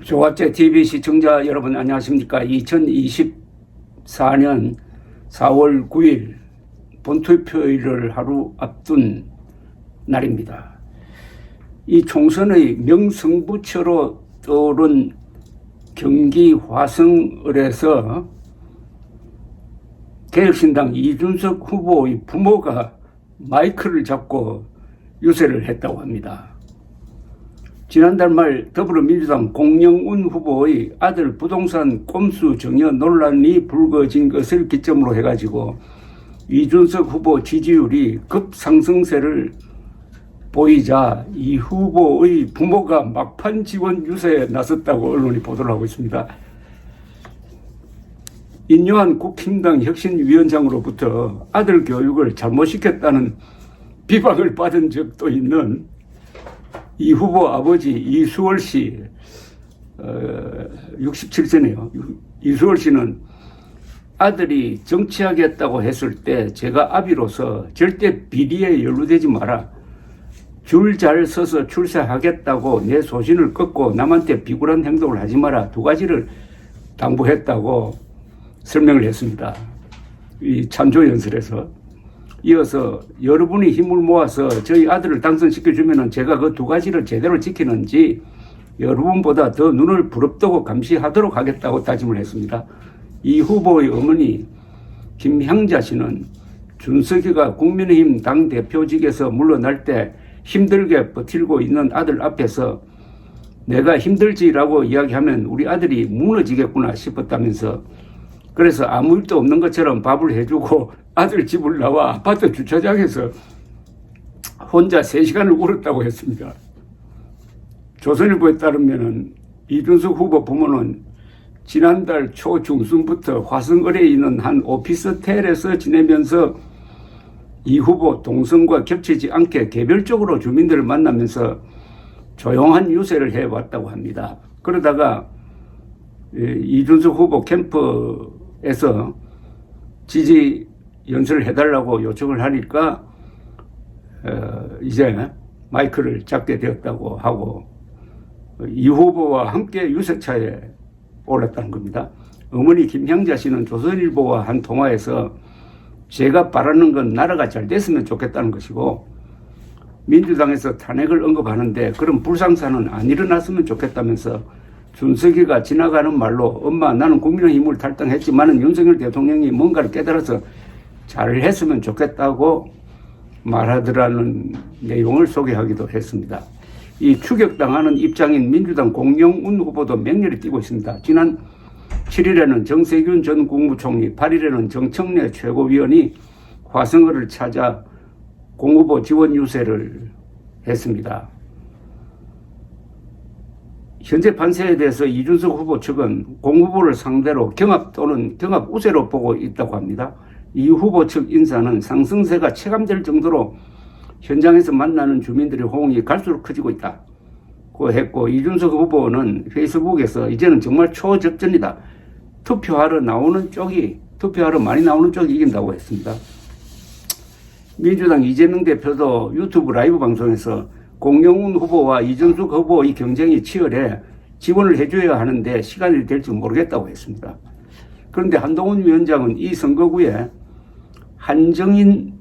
조갑제 TV 시청자 여러분 안녕하십니까. 2024년 4월 9일 본투표일을 하루 앞둔 날입니다. 이 총선의 명승부처로 떠오른 경기 화성을에서 개혁신당 이준석 후보의 부모가 마이크를 잡고 유세를 했다고 합니다. 지난달 말 더불어민주당 공영운 후보의 아들 부동산 꼼수 증여 논란이 불거진 것을 기점으로 해가지고 이준석 후보 지지율이 급상승세를 보이자 이 후보의 부모가 막판 지원 유세에 나섰다고 언론이 보도를 하고 있습니다. 인요한 국힘당 혁신위원장으로부터 아들 교육을 잘못시켰다는 비방을 받은 적도 있는 이 후보 아버지 이수월 씨, 67세네요. 이수월 씨는 아들이 정치하겠다고 했을 때 제가 아비로서 절대 비리에 연루되지 마라. 줄 잘 서서 출세하겠다고 내 소신을 끊고 남한테 비굴한 행동을 하지 마라. 두 가지를 당부했다고 설명을 했습니다. 이 찬조연설에서. 이어서 여러분이 힘을 모아서 저희 아들을 당선시켜주면 제가 그 두 가지를 제대로 지키는지 여러분보다 더 눈을 부릅뜨고 감시하도록 하겠다고 다짐을 했습니다. 이 후보의 어머니 김향자 씨는 준석이가 국민의힘 당대표직에서 물러날 때 힘들게 버티고 있는 아들 앞에서 내가 힘들지라고 이야기하면 우리 아들이 무너지겠구나 싶었다면서 그래서 아무 일도 없는 것처럼 밥을 해주고 아들 집을 나와 아파트 주차장에서 혼자 3시간을 울었다고 했습니다. 조선일보에 따르면 이준석 후보 부모는 지난달 초중순부터 화성을에 있는 한 오피스텔에서 지내면서 이 후보 동선과 겹치지 않게 개별적으로 주민들을 만나면서 조용한 유세를 해왔다고 합니다. 그러다가 이준석 후보 캠프에서 지지 연설을 해달라고 요청을 하니까 이제 마이크를 잡게 되었다고 하고 이 후보와 함께 유세차에 올랐다는 겁니다. 어머니 김향자 씨는 조선일보와 한 통화에서 제가 바라는 건 나라가 잘 됐으면 좋겠다는 것이고 민주당에서 탄핵을 언급하는데 그런 불상사는 안 일어났으면 좋겠다면서 준석이가 지나가는 말로 엄마 나는 국민의힘을 탈당했지만은 윤석열 대통령이 뭔가를 깨달아서 잘 했으면 좋겠다고 말하더라는 내용을 소개하기도 했습니다. 이 추격당하는 입장인 민주당 공영운 후보도 맹렬히 뛰고 있습니다. 지난 7일에는 정세균 전 국무총리, 8일에는 정청래 최고위원이 화성을을 찾아 공 후보 지원 유세를 했습니다. 현재 판세에 대해서 이준석 후보 측은 공 후보를 상대로 경합 또는 경합 우세로 보고 있다고 합니다. 이 후보 측 인사는 상승세가 체감될 정도로 현장에서 만나는 주민들의 호응이 갈수록 커지고 있다고 했고 이준석 후보는 페이스북에서 이제는 정말 초접전이다. 투표하러 많이 나오는 쪽이 이긴다고 했습니다. 민주당 이재명 대표도 유튜브 라이브 방송에서 공영운 후보와 이준석 후보의 경쟁이 치열해 지원을 해줘야 하는데 시간이 될지 모르겠다고 했습니다. 그런데 한동훈 위원장은 이 선거구에 한정민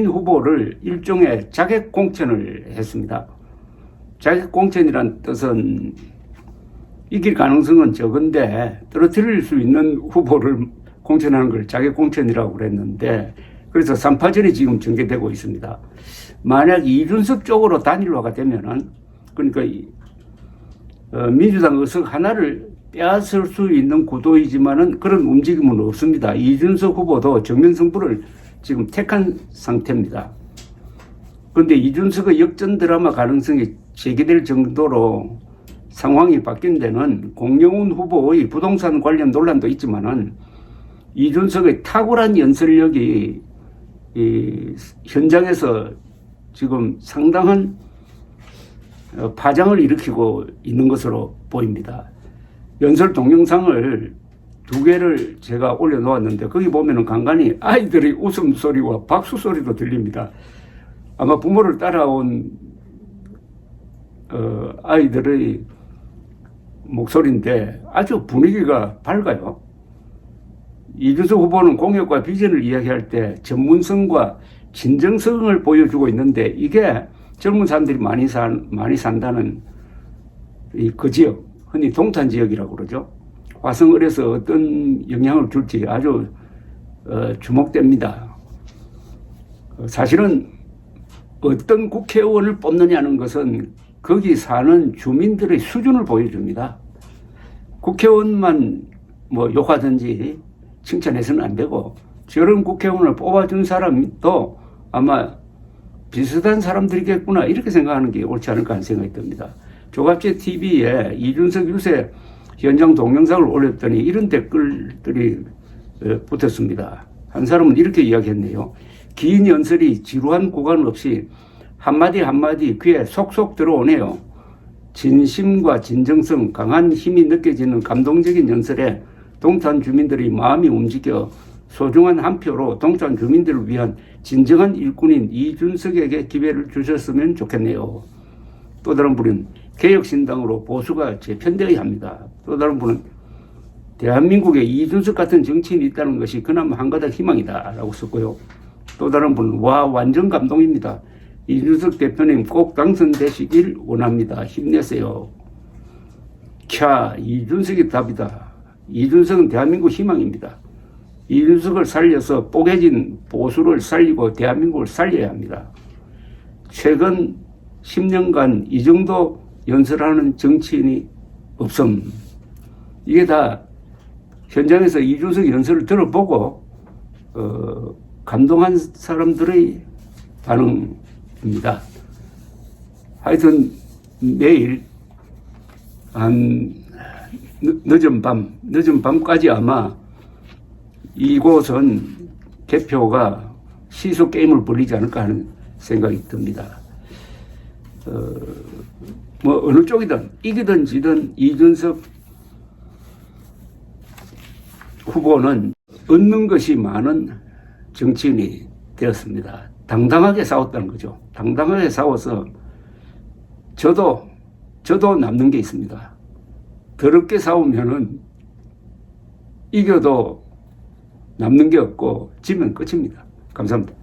후보를 일종의 자객 공천을 했습니다. 자객 공천이란 뜻은 이길 가능성은 적은데 떨어뜨릴 수 있는 후보를 공천하는 걸 자객 공천이라고 그랬는데 그래서 3파전이 지금 전개되고 있습니다. 만약 이준석 쪽으로 단일화가 되면은 그러니까 민주당 의석 하나를 빼앗을 수 있는 구도이지만은 그런 움직임은 없습니다. 이준석 후보도 정면 승부를 지금 택한 상태입니다. 그런데 이준석의 역전 드라마 가능성이 제기될 정도로 상황이 바뀐 데는 공영운 후보의 부동산 관련 논란도 있지만은 이준석의 탁월한 연설력이 이 현장에서 지금 상당한 파장을 일으키고 있는 것으로 보입니다. 연설 동영상을 2개를 제가 올려놓았는데 거기 보면은 간간히 아이들의 웃음소리와 박수소리도 들립니다. 아마 부모를 따라온 아이들의 목소리인데 아주 분위기가 밝아요. 이준석 후보는 공약과 비전을 이야기할 때 전문성과 진정성을 보여주고 있는데 이게 젊은 사람들이 많이 산다는 그 지역, 흔히 동탄 지역이라고 그러죠. 화성을에서 어떤 영향을 줄지 아주 주목됩니다. 사실은 어떤 국회의원을 뽑느냐는 것은 거기 사는 주민들의 수준을 보여줍니다. 국회의원만 뭐 욕하든지 칭찬해서는 안 되고 저런 국회의원을 뽑아준 사람도 아마 비슷한 사람들이겠구나 이렇게 생각하는 게 옳지 않을까 하는 생각이 듭니다. 조갑제 TV에 이준석 유세 현장 동영상을 올렸더니 이런 댓글들이 붙었습니다. 한 사람은 이렇게 이야기했네요. 긴 연설이 지루한 구간 없이 한마디 한마디 귀에 속속 들어오네요. 진심과 진정성, 강한 힘이 느껴지는 감동적인 연설에 동탄 주민들의 마음이 움직여 소중한 한 표로 동탄 주민들을 위한 진정한 일꾼인 이준석에게 기회를 주셨으면 좋겠네요. 또 다른 분은 개혁신당으로 보수가 재편되어야 합니다. 또 다른 분은 대한민국에 이준석 같은 정치인이 있다는 것이 그나마 한 가닥 희망이다 라고 썼고요. 또 다른 분은 와 완전 감동입니다. 이준석 대표님 꼭 당선되시길 원합니다. 힘내세요. 캬, 이준석이 답이다. 이준석은 대한민국 희망입니다. 이준석을 살려서 뽀개진 보수를 살리고 대한민국을 살려야 합니다. 최근 10년간 이 정도 연설하는 정치인이 없음. 이게 다 현장에서 이준석 연설을 들어보고 감동한 사람들의 반응입니다. 하여튼 내일 한 늦은 밤까지 아마 이곳은 개표가 시소 게임을 벌리지 않을까 하는 생각이 듭니다. 뭐 어느 쪽이든 이기든 지든 이준석 후보는 얻는 것이 많은 정치인이 되었습니다. 당당하게 싸웠다는 거죠. 당당하게 싸워서 저도 남는 게 있습니다. 더럽게 싸우면은 이겨도 남는 게 없고 지면 끝입니다. 감사합니다.